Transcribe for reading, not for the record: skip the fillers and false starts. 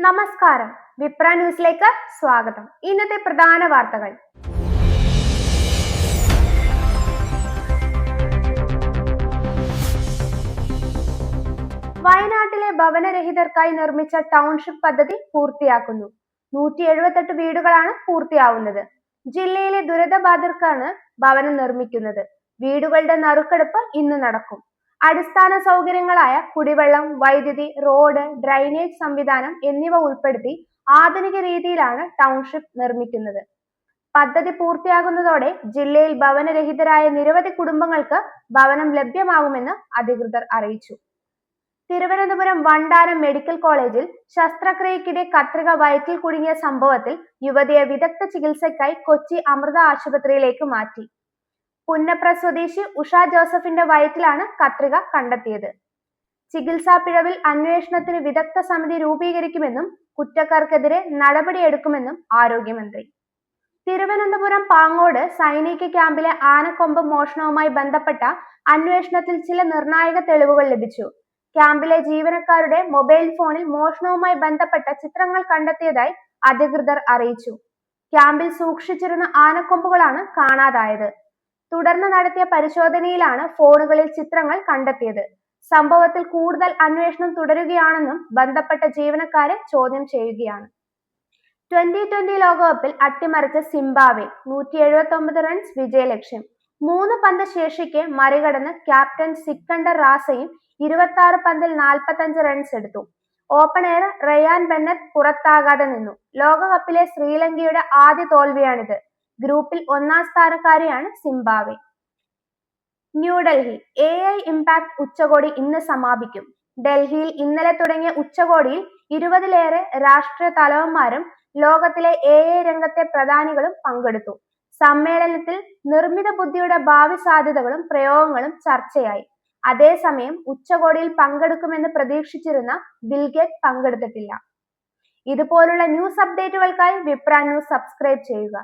നമസ്കാരം, വിപ്ര ന്യൂസിലേക്ക് സ്വാഗതം. ഇന്നത്തെ പ്രധാന വാർത്തകൾ. വയനാട്ടിലെ ഭവനരഹിതർക്കായി നിർമ്മിച്ച ടൗൺഷിപ്പ് പദ്ധതി പൂർത്തിയാക്കുന്നു. 178 വീടുകളാണ് പൂർത്തിയാവുന്നത്. ജില്ലയിലെ ദുരിതബാധിതർക്കാണ് ഭവനം നിർമ്മിക്കുന്നത്. വീടുകളുടെ നറുക്കെടുപ്പ് ഇന്ന് നടക്കും. അടിസ്ഥാന സൗകര്യങ്ങളായ കുടിവെള്ളം, വൈദ്യുതി, റോഡ്, ഡ്രൈനേജ് സംവിധാനം എന്നിവ ഉൾപ്പെടുത്തി ആധുനിക രീതിയിലാണ് ടൗൺഷിപ്പ് നിർമ്മിക്കുന്നത്. പദ്ധതി പൂർത്തിയാകുന്നതോടെ ജില്ലയിൽ ഭവനരഹിതരായ നിരവധി കുടുംബങ്ങൾക്ക് ഭവനം ലഭ്യമാകുമെന്ന് അധികൃതർ അറിയിച്ചു. തിരുവനന്തപുരം വണ്ടാനം മെഡിക്കൽ കോളേജിൽ ശസ്ത്രക്രിയക്കിടെ കത്രിക വയറ്റിൽ കുടുങ്ങിയ സംഭവത്തിൽ യുവതിയെ വിദഗ്ധ ചികിത്സയ്ക്കായി കൊച്ചി അമൃത ആശുപത്രിയിലേക്ക് മാറ്റി. പുന്നപ്ര സ്വദേശി ഉഷ ജോസഫിന്റെ വയറ്റിലാണ് കത്രിക കണ്ടെത്തിയത്. ചികിത്സാ പിഴവിൽ അന്വേഷണത്തിന് വിദഗ്ധ സമിതി രൂപീകരിക്കുമെന്നും കുറ്റക്കാർക്കെതിരെ നടപടിയെടുക്കുമെന്നും ആരോഗ്യമന്ത്രി. തിരുവനന്തപുരം പാങ്ങോട് സൈനിക ക്യാമ്പിലെ ആനക്കൊമ്പ് മോഷണവുമായി ബന്ധപ്പെട്ട അന്വേഷണത്തിൽ ചില നിർണായക തെളിവുകൾ ലഭിച്ചു. ക്യാമ്പിലെ ജീവനക്കാരുടെ മൊബൈൽ ഫോണിൽ മോഷണവുമായി ബന്ധപ്പെട്ട ചിത്രങ്ങൾ കണ്ടെത്തിയതായി അധികൃതർ അറിയിച്ചു. ക്യാമ്പിൽ സൂക്ഷിച്ചിരുന്ന ആനക്കൊമ്പുകളാണ് കാണാതായത്. തുടർന്ന് നടത്തിയ പരിശോധനയിലാണ് ഫോണുകളിൽ ചിത്രങ്ങൾ കണ്ടെത്തിയത്. സംഭവത്തിൽ കൂടുതൽ അന്വേഷണം തുടരുകയാണെന്നും ബന്ധപ്പെട്ട ജീവനക്കാരെ ചോദ്യം ചെയ്യുകയാണ്. 2020 ലോകകപ്പിൽ അട്ടിമറിച്ച സിംബാബ്വെ 179 റൺസ് വിജയലക്ഷ്യം. 3 പന്ത് ശേഷിക്കെ മറികടന്ന് ക്യാപ്റ്റൻ സിക്കണ്ടർ റാസയും 26 പന്തിൽ 45 റൺസ് എടുത്തു. ഓപ്പണർ റയാൻ ബെന്നറ്റ് പുറത്താകാതെ നിന്നു. ലോകകപ്പിലെ ശ്രീലങ്കയുടെ ആദ്യ തോൽവിയാണിത്. ഗ്രൂപ്പിൽ 1-ാം സ്ഥാനക്കാരിയാണ് സിംബാബ്വെ. ന്യൂഡൽഹി AI ഇംപാക്ട് ഉച്ചകോടി ഇന്ന് സമാപിക്കും. ഡൽഹിയിൽ ഇന്നലെ തുടങ്ങിയ ഉച്ചകോടിയിൽ 20-ലേറെ രാഷ്ട്രീയ തലവന്മാരും ലോകത്തിലെ AI രംഗത്തെ പ്രധാനികളും പങ്കെടുത്തു. സമ്മേളനത്തിൽ നിർമ്മിത ബുദ്ധിയുടെ ഭാവി സാധ്യതകളും പ്രയോഗങ്ങളും ചർച്ചയായി. അതേസമയം ഉച്ചകോടിയിൽ പങ്കെടുക്കുമെന്ന് പ്രതീക്ഷിച്ചിരുന്ന ബിൽഗേറ്റ് പങ്കെടുത്തിട്ടില്ല. ഇതുപോലുള്ള ന്യൂസ് അപ്ഡേറ്റുകൾക്കായി വിപ്ര ന്യൂസ് സബ്സ്ക്രൈബ് ചെയ്യുക.